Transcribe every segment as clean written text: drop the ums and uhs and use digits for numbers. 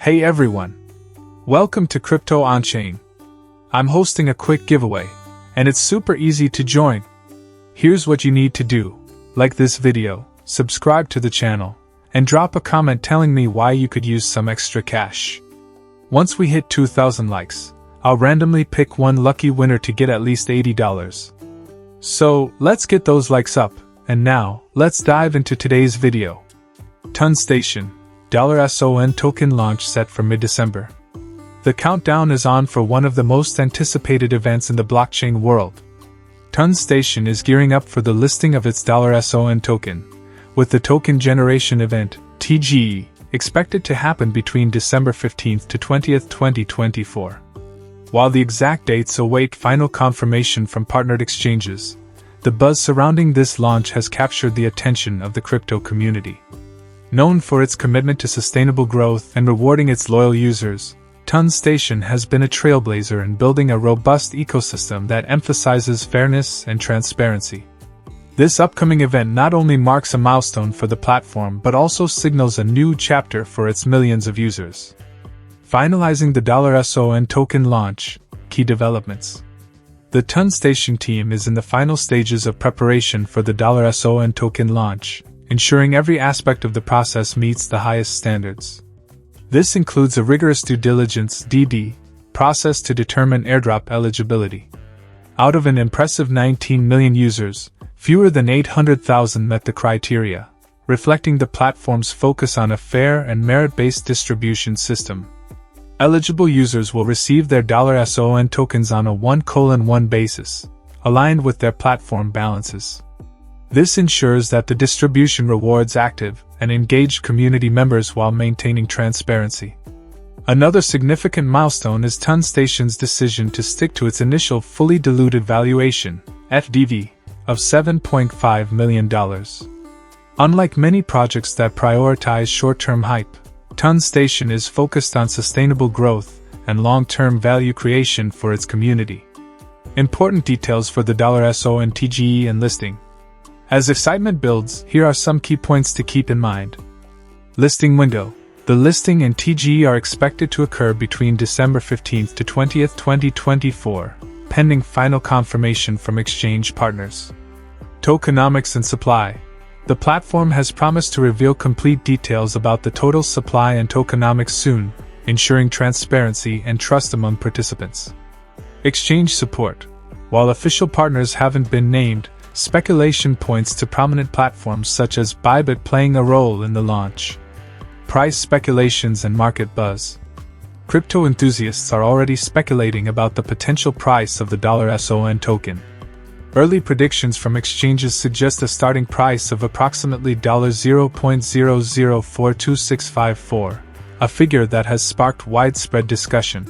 Hey everyone! Welcome to Crypto On-Chain. I'm hosting a quick giveaway, and it's super easy to join. Here's what you need to do. Like this video, subscribe to the channel, and drop a comment telling me why you could use some extra cash. Once we hit 2,000 likes, I'll randomly pick one lucky winner to get at least $80. So, let's get those likes up, and now, let's dive into today's video. TonStation $SON token launch set for mid-December. The countdown is on for one of the most anticipated events in the blockchain world. TonStation is gearing up for the listing of its $SON token, with the token generation event, TGE, expected to happen between December 15th to 20th, 2024. While the exact dates await final confirmation from partnered exchanges, the buzz surrounding this launch has captured the attention of the crypto community. Known for its commitment to sustainable growth and rewarding its loyal users, TonStation has been a trailblazer in building a robust ecosystem that emphasizes fairness and transparency. This upcoming event not only marks a milestone for the platform but also signals a new chapter for its millions of users. Finalizing the $SON token launch, key developments. The TonStation team is in the final stages of preparation for the $SON token launch, ensuring every aspect of the process meets the highest standards. This includes a rigorous due diligence (DD) process to determine airdrop eligibility. Out of an impressive 19 million users, fewer than 800,000 met the criteria, reflecting the platform's focus on a fair and merit-based distribution system. Eligible users will receive their $SON tokens on a 1:1 basis, aligned with their platform balances. This ensures that the distribution rewards active and engaged community members while maintaining transparency. Another significant milestone is TonStation's decision to stick to its initial fully diluted valuation, FDV, of $7.5 million. Unlike many projects that prioritize short-term hype, TonStation is focused on sustainable growth and long-term value creation for its community. Important details for the $SON TGE and listing. As excitement builds, here are some key points to keep in mind. Listing window. The listing and TGE are expected to occur between December 15th to 20th, 2024, pending final confirmation from exchange partners. Tokenomics and supply. The platform has promised to reveal complete details about the total supply and tokenomics soon, ensuring transparency and trust among participants. Exchange support. While official partners haven't been named, speculation points to prominent platforms such as Bybit playing a role in the launch. Price speculations and market buzz. Crypto enthusiasts are already speculating about the potential price of the $SON token. Early predictions from exchanges suggest a starting price of approximately $0.00426654, a figure that has sparked widespread discussion.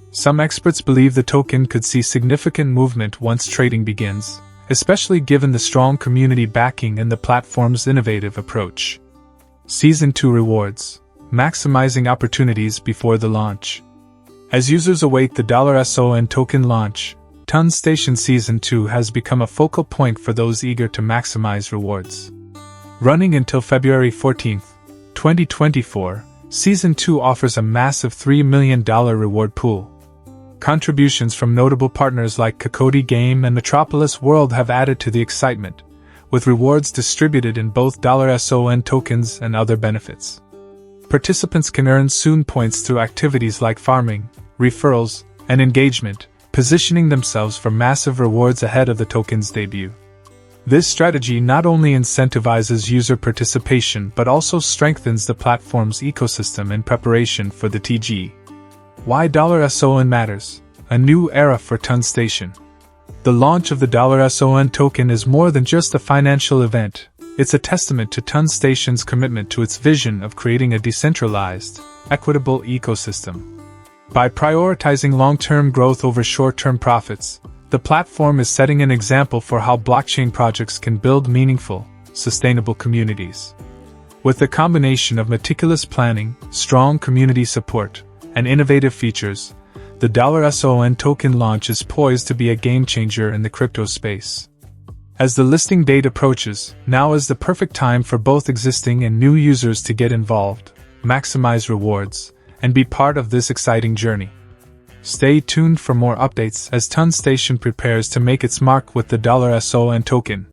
Some experts believe the token could see significant movement once trading begins, especially given the strong community backing and the platform's innovative approach. Season 2 rewards. Maximizing opportunities before the launch. As users await the $SON token launch, TonStation Season 2 has become a focal point for those eager to maximize rewards. Running until February 14th, 2024, Season 2 offers a massive $3 million reward pool. Contributions from notable partners like Cocody Game and Metropolis World have added to the excitement, with rewards distributed in both $SON tokens and other benefits. Participants can earn SON points through activities like farming, referrals, and engagement, positioning themselves for massive rewards ahead of the token's debut. This strategy not only incentivizes user participation but also strengthens the platform's ecosystem in preparation for the TGE. Why $SON matters. A new era for TonStation. The launch of the $SON token is more than just a financial event. It's a testament to TonStation's commitment to its vision of creating a decentralized, equitable ecosystem. By prioritizing long-term growth over short-term profits, the platform is setting an example for how blockchain projects can build meaningful, sustainable communities. With a combination of meticulous planning, strong community support, and innovative features, the $SON token launch is poised to be a game-changer in the crypto space. As the listing date approaches, now is the perfect time for both existing and new users to get involved, maximize rewards, and be part of this exciting journey. Stay tuned for more updates as Ton Station prepares to make its mark with the $SON token.